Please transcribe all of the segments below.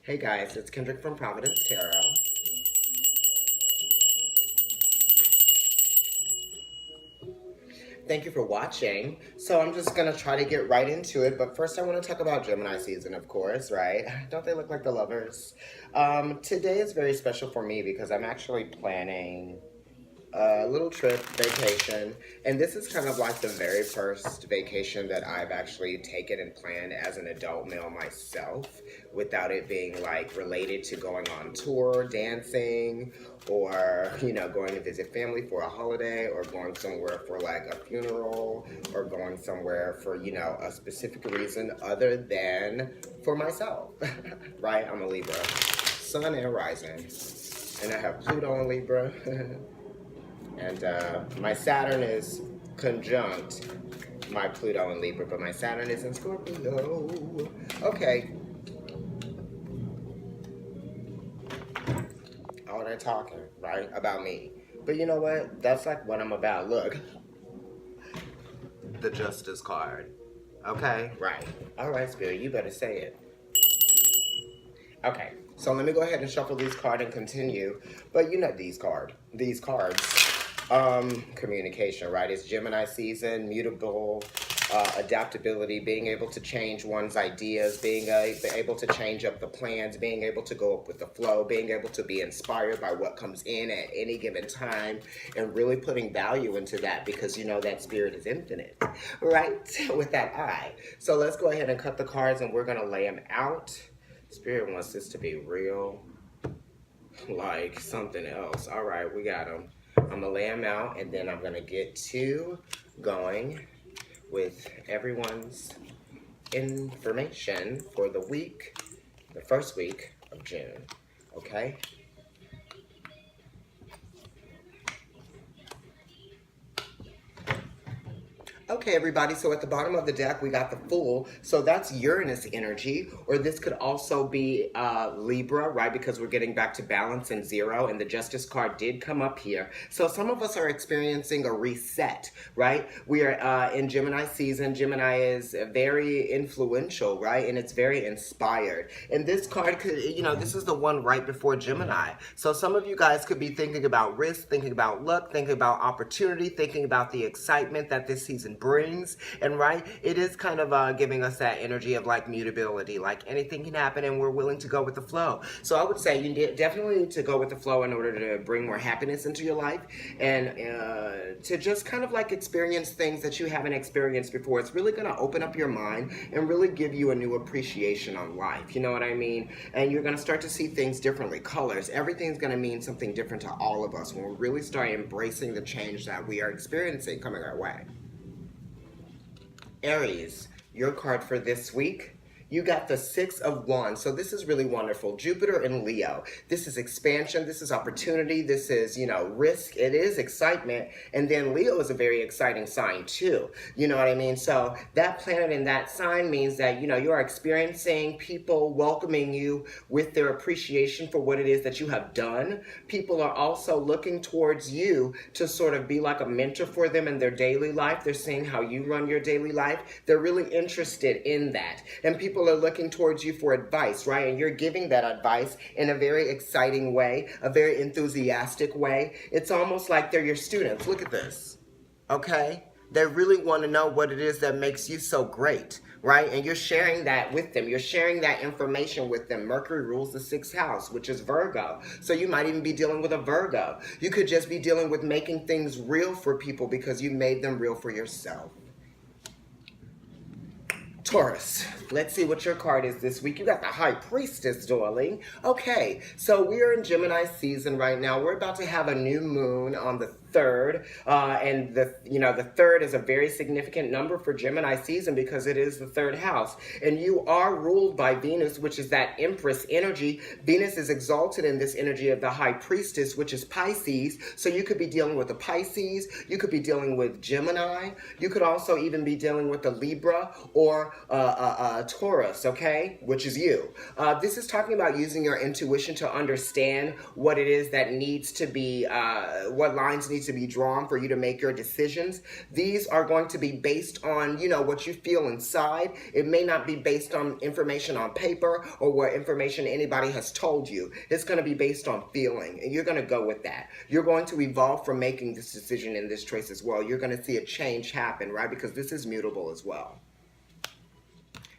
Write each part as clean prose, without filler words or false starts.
Hey guys, it's Kendrick from Providence Tarot. Thank you for watching. So I'm just gonna try to get right into it, but first I want to talk about Gemini season, of course, right? Don't they look like the lovers? Today is very special for me because I'm actually planning a little trip, vacation, and this is kind of like the very first vacation that I've actually taken and planned as an adult male myself, without it being like related to going on tour, dancing, or going to visit family for a holiday, or going somewhere for like a funeral, or going somewhere for a specific reason other than for myself. Right? I'm a Libra, sun and rising, and I have Pluto in Libra. And my Saturn is conjunct my Pluto in Libra, but my Saturn is in Scorpio. Okay. All that talking, right, about me. But you know what? That's like what I'm about. Look. The Justice card. Okay? Right. All right, Spirit, you better say it. Okay. So let me go ahead and shuffle these cards and continue. But you know these cards. Communication, right? It's Gemini season, mutable, adaptability, being able to change one's ideas, being able to change up the plans, being able to go up with the flow, being able to be inspired by what comes in at any given time, and really putting value into that, because that spirit is infinite, right? With that eye. So let's go ahead and cut the cards and we're going to lay them out. Spirit wants this to be real, like something else. All right, we got them. I'm going to lay them out, and then I'm going to get to going with everyone's information for the week, the first week of June, okay? Okay, everybody, so at the bottom of the deck, we got the Fool. So that's Uranus energy, or this could also be Libra, right? Because we're getting back to balance and zero, and the Justice card did come up here. So some of us are experiencing a reset, right? We are in Gemini season. Gemini is very influential, right? And it's very inspired. And this card could, this is the one right before Gemini. So some of you guys could be thinking about risk, thinking about luck, thinking about opportunity, thinking about the excitement that this season brings. And right, it is kind of giving us that energy of like mutability, like anything can happen and we're willing to go with the flow. So I would say you definitely need to go with the flow in order to bring more happiness into your life, and to just kind of like experience things that you haven't experienced before. It's really going to open up your mind and really give you a new appreciation on life, you know what I mean? And you're going to start to see things differently. Colors, everything's going to mean something different to all of us when we really start embracing the change that we are experiencing coming our way. Aries, your card for this week, you got the Six of Wands. So this is really wonderful. Jupiter and Leo. This is expansion. This is opportunity. This is, risk. It is excitement. And then Leo is a very exciting sign too. You know what I mean? So that planet in that sign means that, you are experiencing people welcoming you with their appreciation for what it is that you have done. People are also looking towards you to sort of be like a mentor for them in their daily life. They're seeing how you run your daily life. They're really interested in that. And people are looking towards you for advice, right? And you're giving that advice in a very exciting way, a very enthusiastic way. It's almost like they're your students. Look at this, okay? They really want to know what it is that makes you so great, right? And you're sharing that with them. You're sharing that information with them. Mercury rules the 6th house, which is Virgo. So you might even be dealing with a Virgo. You could just be dealing with making things real for people because you made them real for yourself. Taurus, let's see what your card is this week. You got the High Priestess, darling. Okay, so we are in Gemini season right now. We're about to have a new moon on the 3rd, and the 3rd is a very significant number for Gemini season because it is the 3rd house, and you are ruled by Venus, which is that Empress energy. Venus is exalted in this energy of the High Priestess, which is Pisces. So you could be dealing with the Pisces, you could be dealing with Gemini, you could also even be dealing with the Libra or Taurus, okay, which is you. This is talking about using your intuition to understand what it is that needs to be, what lines need needs to be drawn for you to make your decisions. These are going to be based on, you know, what you feel inside. It may not be based on information on paper or what information anybody has told you. It's going to be based on feeling, and you're going to go with that. You're going to evolve from making this decision in this choice as well. You're going to see a change happen, right? Because this is mutable as well.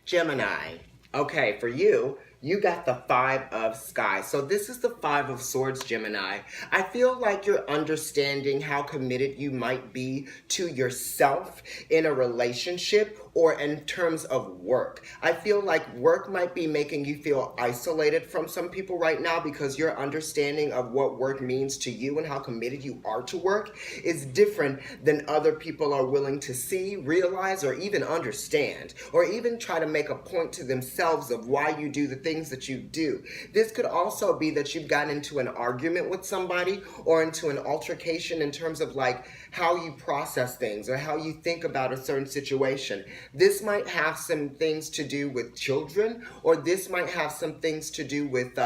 Gemini. Okay, for you, you got the Five of Sky. So this is the Five of Swords, Gemini. I feel like you're understanding how committed you might be to yourself in a relationship or in terms of work. I feel like work might be making you feel isolated from some people right now because your understanding of what work means to you and how committed you are to work is different than other people are willing to see, realize, or even understand, or even try to make a point to themselves of why you do the things that you do. This could also be that you've gotten into an argument with somebody or into an altercation in terms of like how you process things or how you think about a certain situation. This might have some things to do with children, or this might have some things to do with,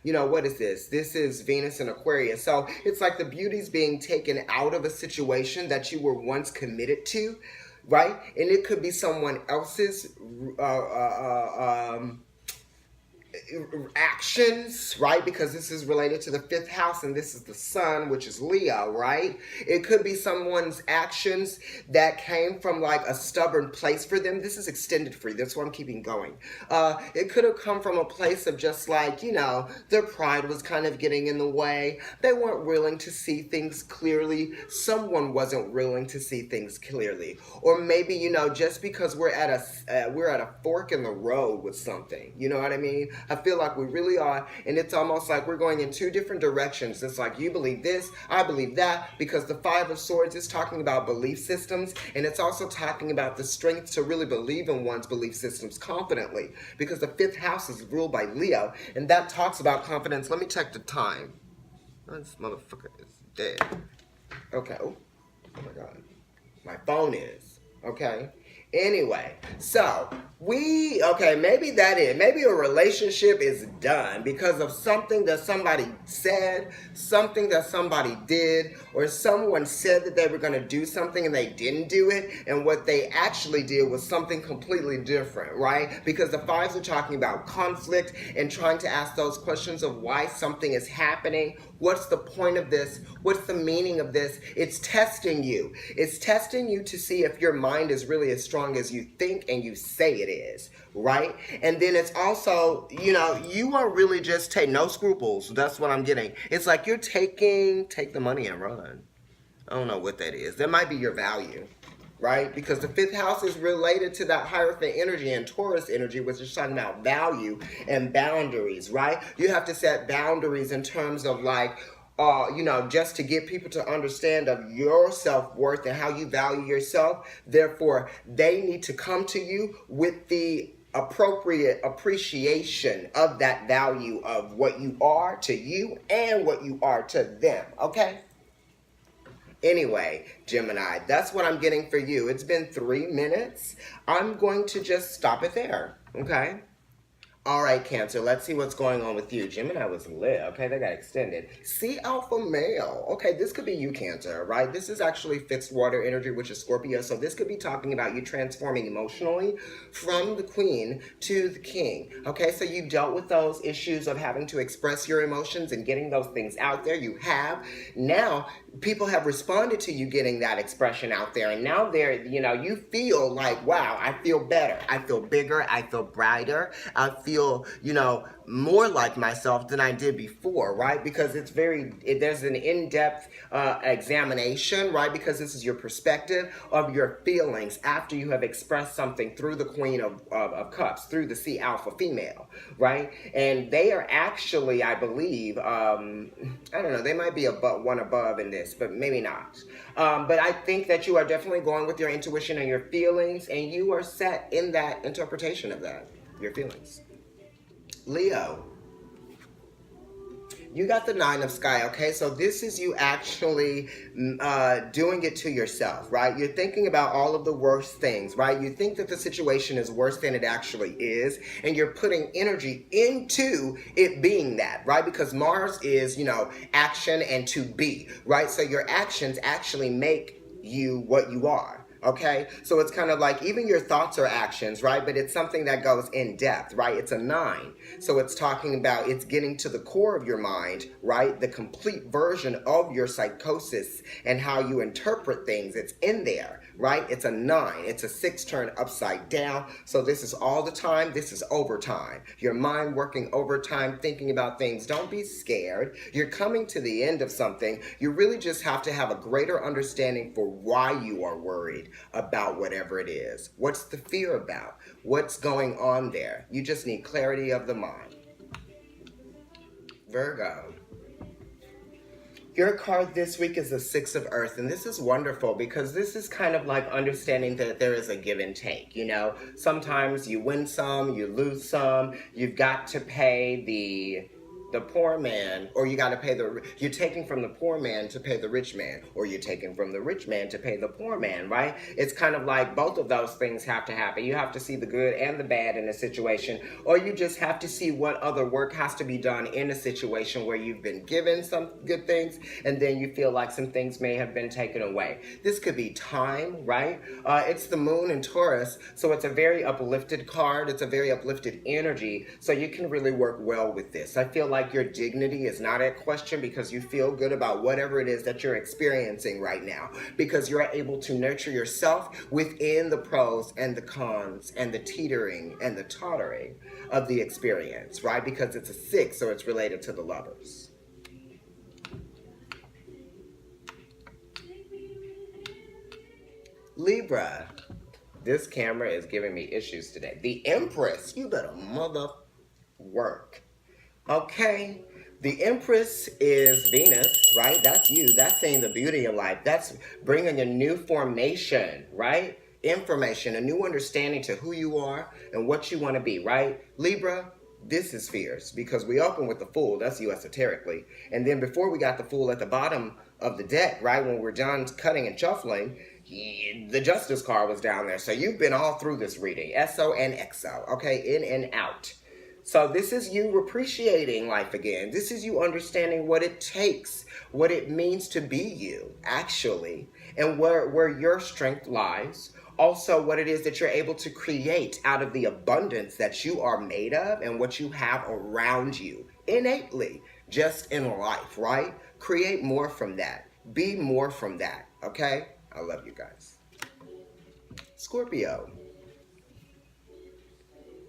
you know, what is this? This is Venus and Aquarius. So it's like the beauty's being taken out of a situation that you were once committed to, right? And it could be someone else's actions, right? Because this is related to the 5th house and this is the sun, which is Leo, right? It could be someone's actions that came from like a stubborn place for them. This is extended for you. That's why I'm keeping going. It could have come from a place of just like, you know, their pride was kind of getting in the way. They weren't willing to see things clearly. Someone wasn't willing to see things clearly. Or maybe, you know, just because we're at a fork in the road with something, you know what I mean? I feel like we really are, and it's almost like we're going in two different directions. It's like you believe this, I believe that, because the Five of Swords is talking about belief systems, and it's also talking about the strength to really believe in one's belief systems confidently, because the 5th house is ruled by Leo, and that talks about confidence. Let me check the time. This motherfucker is dead. Okay. Oh my God. My phone is. Okay. Anyway, so maybe maybe a relationship is done because of something that somebody said, something that somebody did, or someone said that they were going to do something and they didn't do it, and what they actually did was something completely different, right? Because the fives are talking about conflict and trying to ask those questions of why something is happening. What's the point of this? What's the meaning of this? It's testing you. It's testing you to see if your mind is really as strong as you think and you say it is, right? And then it's also, you know, you are really just no scruples. That's what I'm getting. It's like you're take the money and run. I don't know what that is. That might be your value, right? Because the 5th house is related to that Hierophant energy and Taurus energy, which is talking about value and boundaries, right? You have to set boundaries in terms of like, you know, just to get people to understand of your self-worth and how you value yourself. Therefore, they need to come to you with the appropriate appreciation of that value of what you are to you and what you are to them, okay? Anyway, Gemini, that's what I'm getting for you. It's been 3 minutes. I'm going to just stop it there, okay? All right, Cancer, let's see what's going on with you. Gemini was lit, okay? They got extended. See alpha male. Okay, this could be you, Cancer, right? This is actually fixed water energy, which is Scorpio. So this could be talking about you transforming emotionally from the queen to the king, okay? So you dealt with those issues of having to express your emotions and getting those things out there. You have. Now, people have responded to you getting that expression out there. And now they're, you know, you feel like, wow, I feel better. I feel bigger. I feel brighter. I feel, you know, more like myself than I did before, right? Because it's there's an in-depth examination, right? Because this is your perspective of your feelings after you have expressed something through the Queen of Cups, through the Sea Alpha female, right? And they are actually, I believe, I don't know, they might be one above in this, but maybe not. But I think that you are definitely going with your intuition and your feelings, and you are set in that interpretation of that, your feelings. Leo. You got the Nine of Sky, okay? So this is you actually doing it to yourself, right? You're thinking about all of the worst things, right? You think that the situation is worse than it actually is, and you're putting energy into it being that, right? Because Mars is, you know, action and to be, right? So your actions actually make you what you are. Okay, so it's kind of like even your thoughts are actions, right? But it's something that goes in depth, right? It's a 9. So it's talking about, it's getting to the core of your mind, right? The complete version of your psychosis and how you interpret things. It's in there, right? It's a 9. It's a 6 turned upside down. So this is all the time. This is overtime. Your mind working overtime, thinking about things. Don't be scared. You're coming to the end of something. You really just have to have a greater understanding for why you are worried about whatever it is. What's the fear about? What's going on there? You just need clarity of the mind. Virgo. Your card this week is the 6 of Earth, and this is wonderful because this is kind of like understanding that there is a give and take, you know? Sometimes you win some, you lose some, you've got to pay the poor man, or you got to pay you're taking from the poor man to pay the rich man, or you're taking from the rich man to pay the poor man, right? It's kind of like both of those things have to happen. You have to see the good and the bad in a situation, or you just have to see what other work has to be done in a situation where you've been given some good things and then you feel like some things may have been taken away. This could be time, right? It's the moon in Taurus, so it's a very uplifted card. It's a very uplifted energy, so you can really work well with this. I feel like your dignity is not at question because you feel good about whatever it is that you're experiencing right now, because you're able to nurture yourself within the pros and the cons and the teetering and the tottering of the experience, right? Because it's a 6, so it's related to the lovers. Libra. This camera is giving me issues today. The Empress. You better mother work. Okay, the Empress is Venus, right? That's you. That's seeing the beauty in life. That's bringing a new formation, right? Information, a new understanding to who you are and what you want to be, right? Libra, this is fierce because we open with the Fool. That's you esoterically. And then before we got the Fool at the bottom of the deck, right? When we're done cutting and shuffling, the Justice card was down there. So you've been all through this reading. SO and XO, okay? In and out. So this is you appreciating life again. This is you understanding what it takes, what it means to be you, actually, and where your strength lies. Also, what it is that you're able to create out of the abundance that you are made of and what you have around you innately, just in life, right? Create more from that. Be more from that, okay? I love you guys. Scorpio.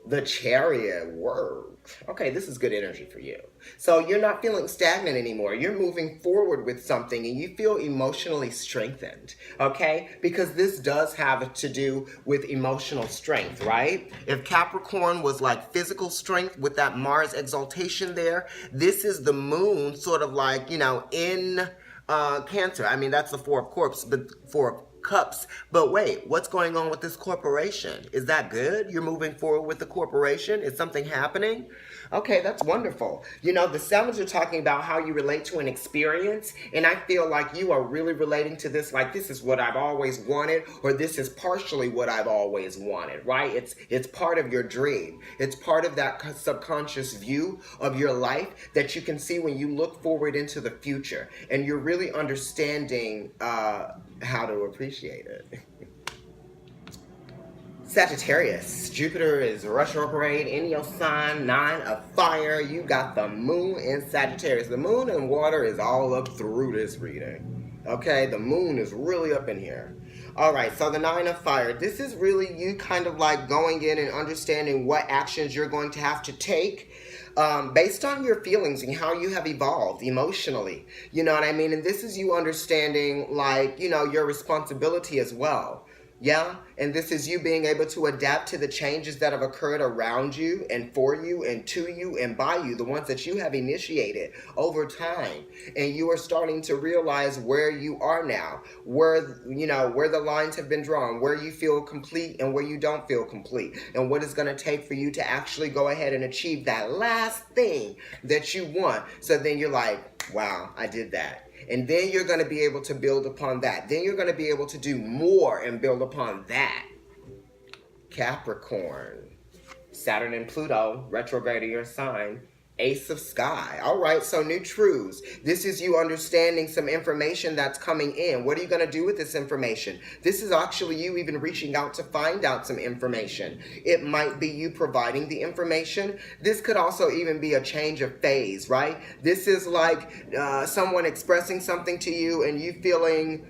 The Chariot. Word. Okay, this is good energy for you. So you're not feeling stagnant anymore. You're moving forward with something and you feel emotionally strengthened, okay? Because this does have to do with emotional strength, right? If Capricorn was like physical strength with that Mars exaltation there, this is the moon sort of like, you know, in Cancer. I mean, that's the Four of Cups. But wait, what's going on with this corporation? Is that good? You're moving forward with the corporation? Is something happening? Okay, that's wonderful. You know, the sevens are talking about how you relate to an experience, and I feel like you are really relating to this like this is what I've always wanted, or this is partially what I've always wanted, right? It's part of your dream. It's part of that subconscious view of your life that you can see when you look forward into the future, and you're really understanding how to appreciate it. Sagittarius, Jupiter is retrograde in your sign, 9 of fire. You got the moon in Sagittarius. The moon and water is all up through this reading. Okay, the moon is really up in here. All right, so the 9 of fire. This is really you kind of like going in and understanding what actions you're going to have to take based on your feelings and how you have evolved emotionally. You know what I mean? And this is you understanding like, you know, your responsibility as well. Yeah, and this is you being able to adapt to the changes that have occurred around you and for you and to you and by you, the ones that you have initiated over time. And you are starting to realize where you are now, where, you know, where the lines have been drawn, where you feel complete and where you don't feel complete, and what it's going to take for you to actually go ahead and achieve that last thing that you want. So then you're like, wow, I did that. And then you're going to be able to build upon that. Then you're going to be able to do more and build upon that. Capricorn, Saturn and Pluto retrograde in your sign. Ace of Sky. All right, so new truths. This is you understanding some information that's coming in. What are you going to do with this information? This is actually you even reaching out to find out some information. It might be you providing the information. This could also even be a change of phase, right? This is like someone expressing something to you and you feeling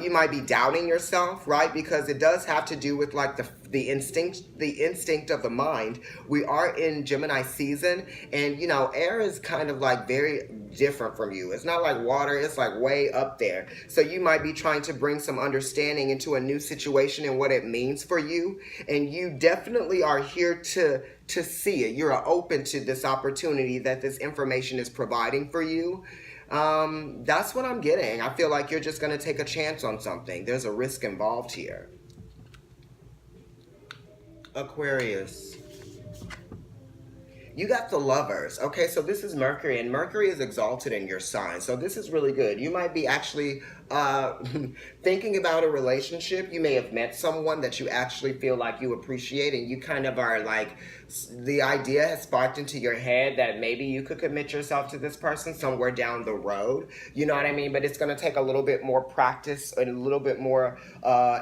you might be doubting yourself, right? Because it does have to do with like the instinct of the mind. We are in Gemini season, and you know, air is kind of like very different from you. It's not like water, it's like way up there. So you might be trying to bring some understanding into a new situation and what it means for you. And you definitely are here to see it. You're open to this opportunity that this information is providing for you. That's what I'm getting. I feel like you're just going to take a chance on something. There's a risk involved here. Aquarius. You got the Lovers. Okay, so this is Mercury, and Mercury is exalted in your sign. So this is really good. You might be actually thinking about a relationship. You may have met someone that you actually feel like you appreciate, and you kind of are like, the idea has sparked into your head that maybe you could commit yourself to this person somewhere down the road. You know what I mean? But it's going to take a little bit more practice, and a little bit more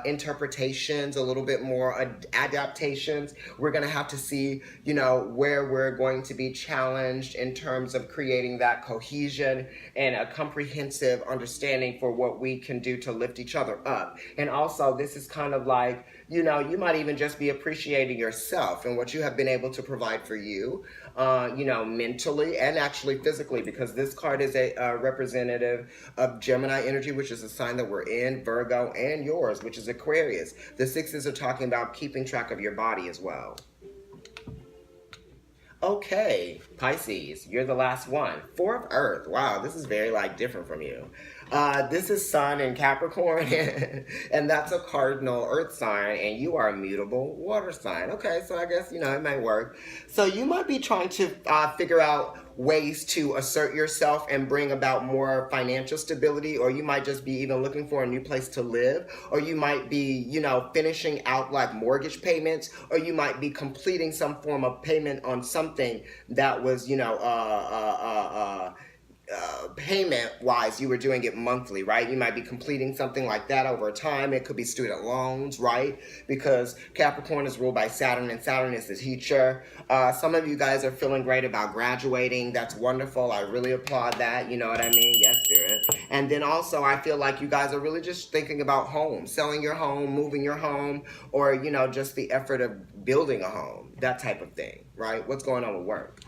interpretations, a little bit more adaptations. We're going to have to see, you know, where we're going to be challenged in terms of creating that cohesion and a comprehensive understanding for what we can do to lift each other up. And also, this is kind of like, you know, you might even just be appreciating yourself and what you have been able to provide for you, you know, mentally and actually physically, because this card is a representative of Gemini energy, which is a sign that we're in, Virgo, and yours, which is Aquarius. The sixes are talking about keeping track of your body as well. Okay, Pisces, you're the last one. Four of Earth. Wow, this is very like different from you. This is Sun in Capricorn, and that's a cardinal Earth sign, and you are a mutable water sign. Okay, so I guess, you know, it might work. So you might be trying to figure out ways to assert yourself and bring about more financial stability, or you might just be even looking for a new place to live, or you might be, you know, finishing out like mortgage payments, or you might be completing some form of payment on something that was, you know, payment wise, you were doing it monthly, right? You might be completing something like that over time. It could be student loans, right? Because Capricorn is ruled by Saturn, and Saturn is the teacher. Some of you guys are feeling great about graduating. That's wonderful. I really applaud that. You know what I mean? Yes, Spirit. And then also, I feel like you guys are really just thinking about home, selling your home, moving your home, or, you know, just the effort of building a home, that type of thing, right? What's going on with work?